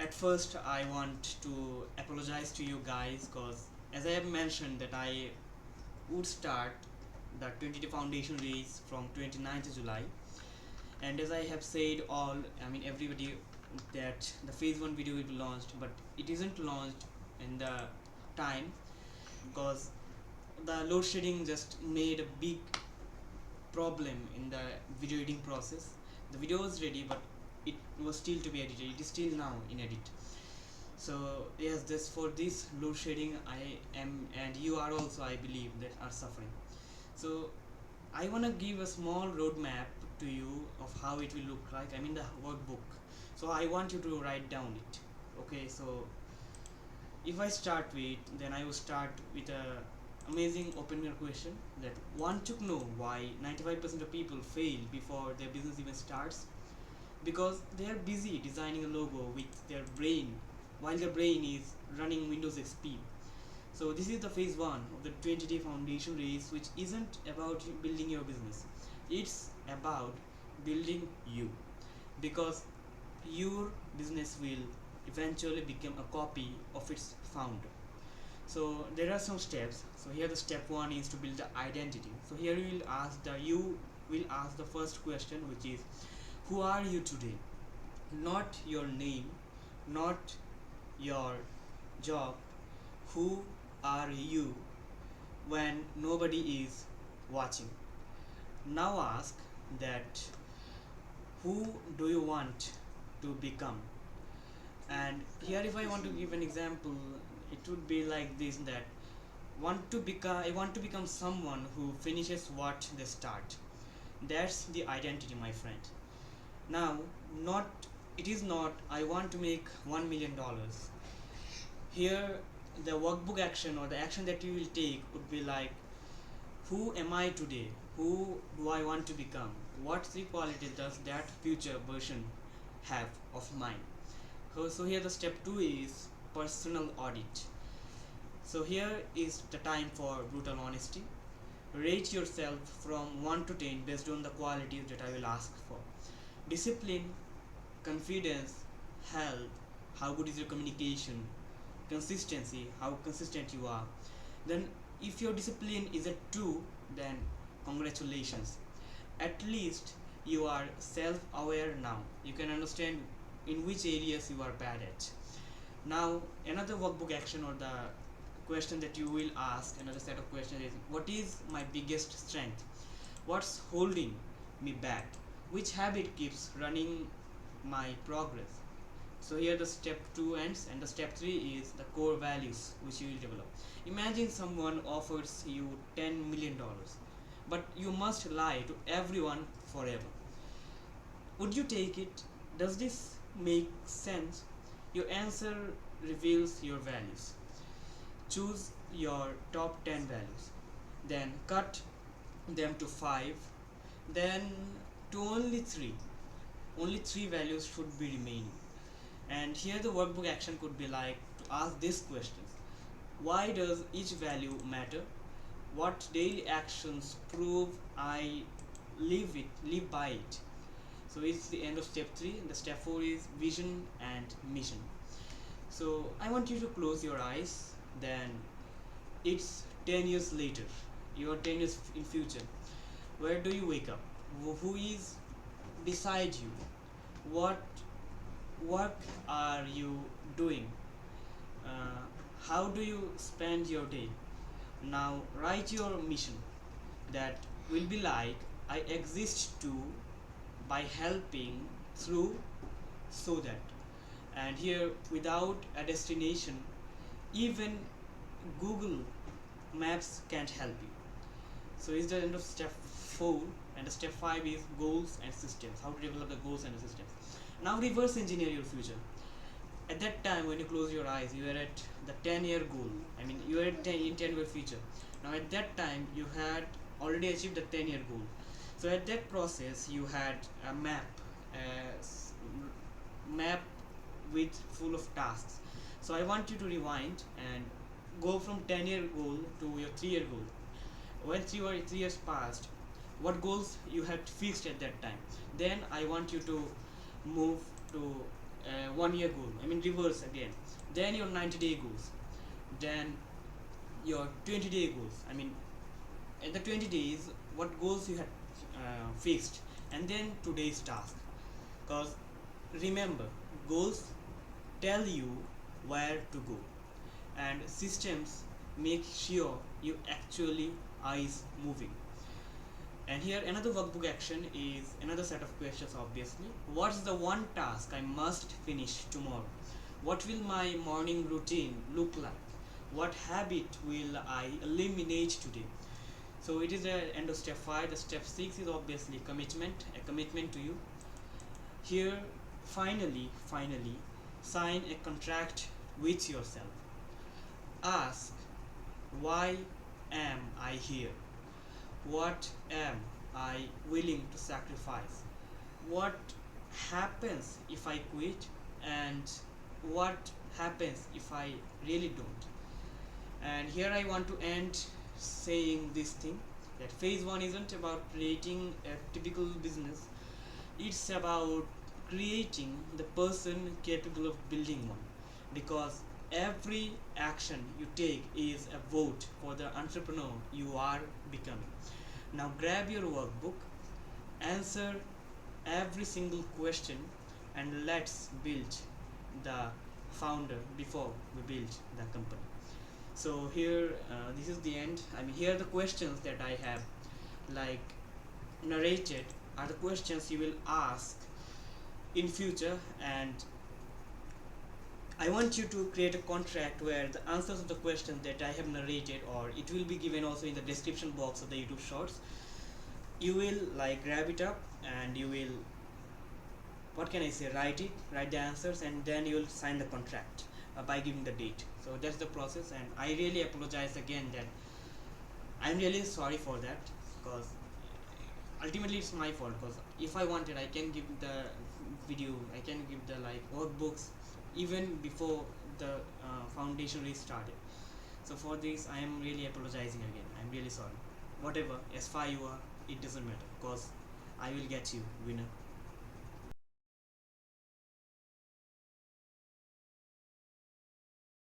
At first I want to apologize to you guys, because as I have mentioned that I would start the 20 foundation race from 29th July, and as I have said everybody, that the phase 1 video will be launched, but it isn't launched in the time, because the load shedding just made a big problem in the video editing process. The video was ready, but it was still to be edited. It is still now in edit. So yes, this for this load shedding I am, and you are also, I believe, that are suffering. So I want to give a small roadmap to you of how it will look like. I mean the workbook. So I want you to write down it. Okay, so if I start with, then I will start with a amazing open question that want to know why 95% of people fail before their business even starts. Because they are busy designing a logo with their brain, while their brain is running Windows XP. So this is the phase 1 of the 20-day foundation race, which isn't about building your business, it's about building you. Because your business will eventually become a copy of its founder. So there are some steps. So here the step 1 is to build the identity. So here you will ask the first question, which is, who are you today? Not your name, not your job. Who are you when nobody is watching? Now ask that, who do you want to become? And here if I want to give an example, it would be like this, that I want to become someone who finishes what they start. That's the identity, my friend. Now, not it is not I want to make $1 million. Here the workbook action, or the action that you will take, would be like, who am I today? Who do I want to become? What three qualities does that future version have of mine? So here the step 2 is personal audit. So here is the time for brutal honesty. Rate yourself from 1 to 10 based on the qualities that I will ask for. Discipline, confidence, health, how good is your communication, consistency, how consistent you are. Then if your discipline is a 2, then congratulations. At least you are self-aware now. You can understand in which areas you are bad at. Now another workbook action, or the question that you will ask, another set of questions is, what is my biggest strength? What's holding me back? Which habit keeps running my progress? So here the step 2 ends, and the step 3 is the core values which you will develop. Imagine someone offers you $10 million, but you must lie to everyone forever. Would you take it? Does this make sense? Your answer reveals your values. Choose your top 10 values, then cut them to 5, then to only 3. Only 3 values should be remaining. And here the workbook action could be like to ask these questions: why does each value matter? What daily actions prove I live by it? So it's the end of step 3, and the step 4 is vision and mission. So I want you to close your eyes. Then it's 10 years later, you are 10 years in future. Where do you wake up? Who is beside you? What work are you doing? How do you spend your day? Now write your mission. That will be like, I exist to, by helping, through, so that. And here, without a destination, even Google Maps can't help you. So it's the end of step 4, and the step 5 is goals and systems. How to develop the goals and the systems. Now reverse engineer your future. At that time when you close your eyes, you are at the 10-year goal. I mean, you are at 10-year future. Now at that time you had already achieved the 10-year goal. So at that process you had a map with full of tasks. So I want you to rewind and go from 10-year goal to your 3-year goal. When 3 years passed, what goals you had fixed at that time? Then I want you to move to 1 year goal, I mean reverse again, then your 90-day goals, then your 20-day goals, I mean in the 20 days what goals you had fixed, and then today's task. Because remember, goals tell you where to go, and systems make sure you actually eyes moving. And here another workbook action is another set of questions. Obviously, what's the one task I must finish tomorrow? What will my morning routine look like? What habit will I eliminate today? So it is the end of step 5. The step 6 is obviously commitment, a commitment to you. Here finally sign a contract with yourself. Ask, why am I here? What am I willing to sacrifice? What happens if I quit? And what happens if I really don't? And here I want to end saying this thing, that phase 1 isn't about creating a typical business, it's about creating the person capable of building one, because every action you take is a vote for the entrepreneur you are becoming. Now grab your workbook, answer every single question, and let's build the founder before we build the company. So here this is the end. I mean, here are the questions that I have like narrated are the questions you will ask in future, and I want you to create a contract where the answers of the questions that I have narrated, or it will be given also in the description box of the YouTube shorts, you will like grab it up and you will, what can I say, write the answers, and then you will sign the contract by giving the date. So that's the process, and I really apologize again that I'm really sorry for that, because ultimately it's my fault. Because if I wanted, I can give the video, I can give the like workbooks even before the foundation race started. So for this I am really apologizing again. I'm really sorry. Whatever, as far you are, it doesn't matter, because I will get you winner.